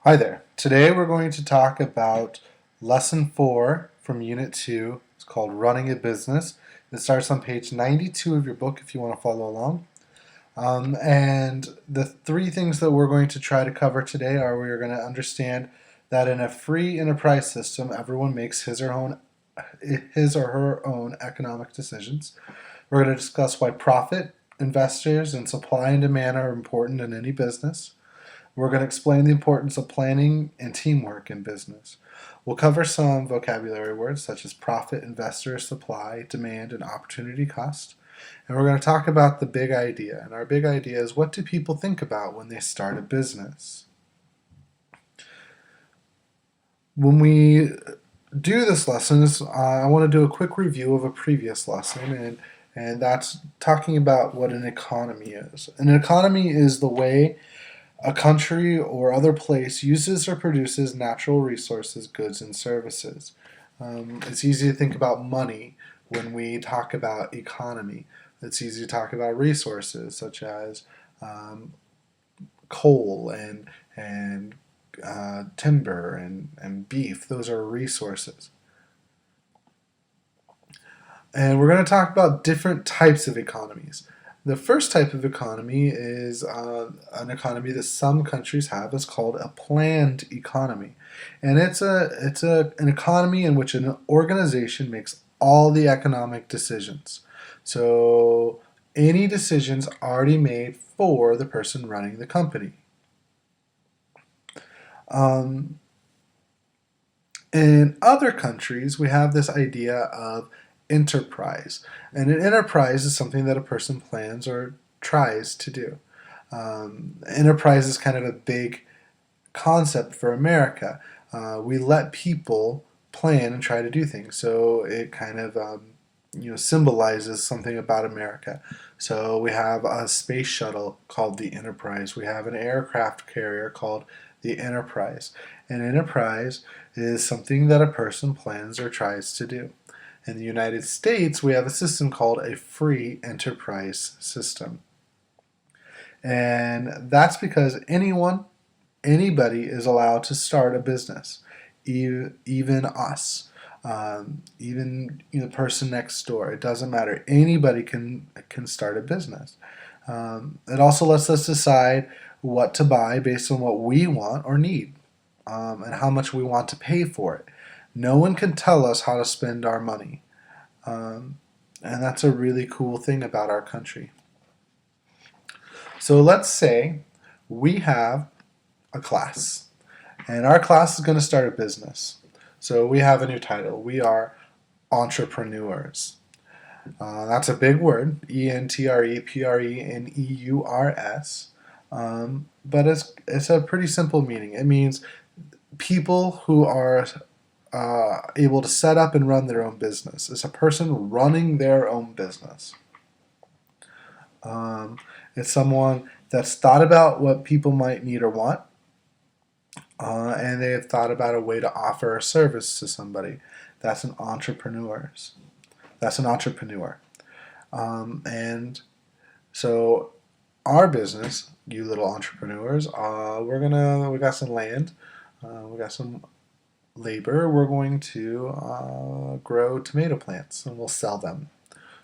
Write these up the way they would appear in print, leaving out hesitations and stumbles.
Hi there. Today we're going to talk about Lesson 4 from Unit 2. It's called Running a Business. It starts on page 92 of your book if you want to follow along. And the three things that we're going to try to cover today are we're going to understand that in a free enterprise system, everyone makes his or her own economic decisions. We're going to discuss why profit, investors, and supply and demand are important in any business. We're going to explain the importance of planning and teamwork in business. We'll cover some vocabulary words such as profit, investor, supply, demand, and opportunity cost. And we're going to talk about the big idea. And our big idea is, what do people think about when they start a business? When we do this lesson, I want to do a quick review of a previous lesson, and that's talking about what an economy is. An economy is the way a country or other place uses or produces natural resources, goods, and services. It's easy to think about money when we talk about economy. It's easy to talk about resources such as coal and timber and beef. Those are resources. And we're going to talk about different types of economies. The first type of economy is an economy that some countries have. It's called a planned economy, and it's an economy in which an organization makes all the economic decisions. So any decisions already made for the person running the company. Um, in other countries, we have this idea of enterprise. And an enterprise is something that a person plans or tries to do. Enterprise is kind of a big concept for America. We let people plan and try to do things. So it kind of symbolizes something about America. So we have a space shuttle called the Enterprise. We have an aircraft carrier called the Enterprise. An enterprise is something that a person plans or tries to do. In the United States, we have a system called a free enterprise system. And that's because anybody is allowed to start a business, even us, even the person next door. It doesn't matter. Anybody can start a business. It also lets us decide what to buy based on what we want or need, and how much we want to pay for it. No one can tell us how to spend our money. And that's a really cool thing about our country. So let's say we have a class, and our class is going to start a business. So we have a new title. We are entrepreneurs. That's a big word, ENTREPRENEURS. But it's a pretty simple meaning. It means people who are able to set up and run their own business. It's a person running their own business. It's someone that's thought about what people might need or want, and they have thought about a way to offer a service to somebody. That's an entrepreneur. That's an entrepreneur. And so our business, you little entrepreneurs, we got some land, we got some labor. We're going to grow tomato plants and we'll sell them.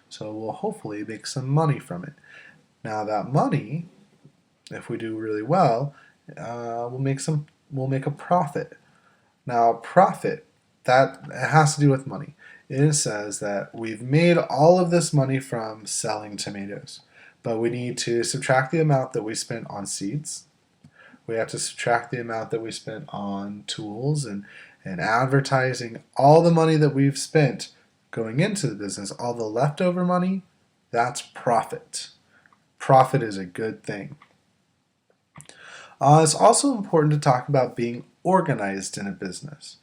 So we'll hopefully make some money from it. Now that money, if we do really well, we'll make a profit. Now profit, that it has to do with money. It says that we've made all of this money from selling tomatoes, but we need to subtract the amount that we spent on seeds. We have to subtract the amount that we spent on tools and advertising. All the money that we've spent going into the business, all the leftover money, that's profit. Profit is a good thing. It's also important to talk about being organized in a business.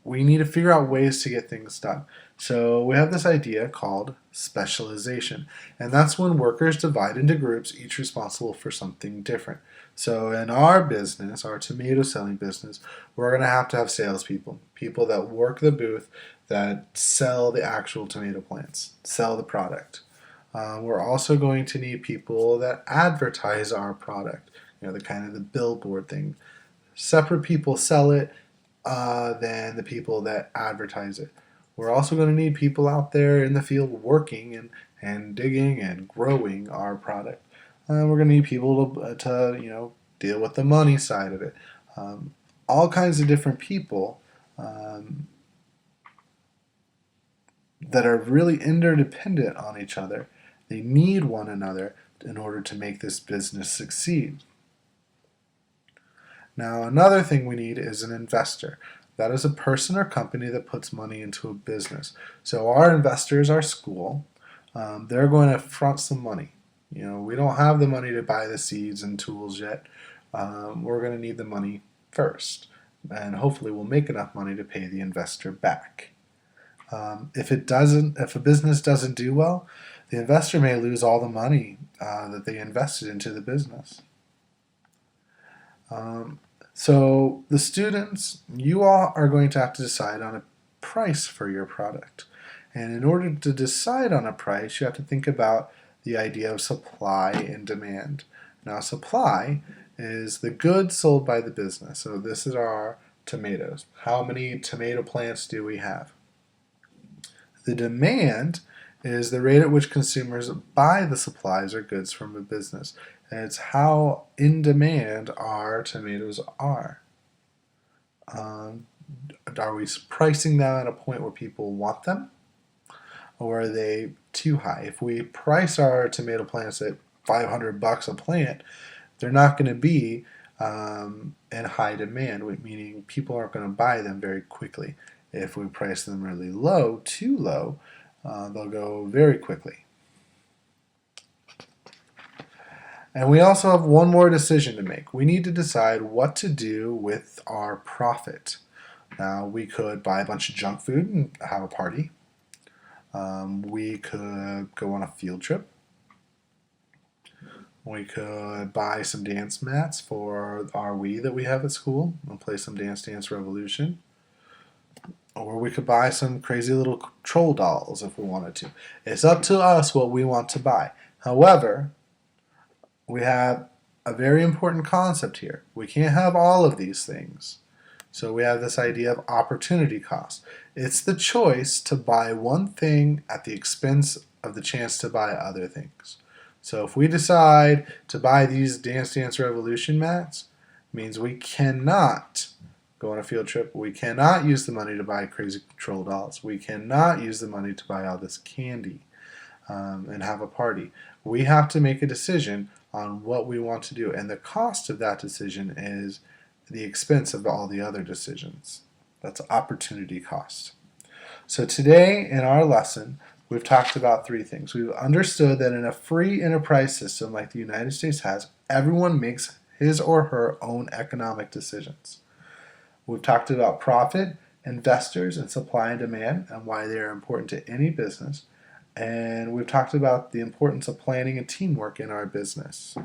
We need to figure out ways to get things done. So we have this idea called specialization, and that's when workers divide into groups, each responsible for something different. So in our business, our tomato selling business, we're going to have salespeople, people that work the booth, that sell the actual tomato plants, sell the product. We're also going to need people that advertise our product, the kind of the billboard thing. Separate people sell it than the people that advertise it. We're also going to need people out there in the field working and digging and growing our product. We're going to need people to deal with the money side of it. All kinds of different people that are really interdependent on each other. They need one another in order to make this business succeed. Now, another thing we need is an investor. That is a person or company that puts money into a business. So our investors, our school, they're going to front some money. We don't have the money to buy the seeds and tools yet. We're going to need the money first, and hopefully we'll make enough money to pay the investor back. If a business doesn't do well, the investor may lose all the money that they invested into the business. So the students, you all are going to have to decide on a price for your product. And in order to decide on a price, you have to think about the idea of supply and demand. Now, supply is the goods sold by the business. So this is our tomatoes. How many tomato plants do we have? The demand is the rate at which consumers buy the supplies or goods from a business. And it's how in demand our tomatoes are. Are we pricing them at a point where people want them? Or are they too high? If we price our tomato plants at $500 a plant, they're not going to be in high demand, meaning people aren't going to buy them very quickly. If we price them really low, too low, they'll go very quickly. And we also have one more decision to make. We need to decide what to do with our profit. Now, we could buy a bunch of junk food and have a party. We could go on a field trip. We could buy some dance mats for our Wii that we have at school and play some Dance Dance Revolution. Or we could buy some crazy little troll dolls if we wanted to. It's up to us what we want to buy. However, we have a very important concept here. We can't have all of these things. So we have this idea of opportunity cost. It's the choice to buy one thing at the expense of the chance to buy other things. So if we decide to buy these Dance Dance Revolution mats, it means we cannot go on a field trip. We cannot use the money to buy crazy troll dolls. We cannot use the money to buy all this candy and have a party. We have to make a decision on what we want to do, and the cost of that decision is the expense of all the other decisions. That's opportunity cost. So today in our lesson, we've talked about three things. We've understood that in a free enterprise system like the United States has, everyone makes his or her own economic decisions. We've talked about profit, investors, and supply and demand, and why they are important to any business. And we've talked about the importance of planning and teamwork in our business.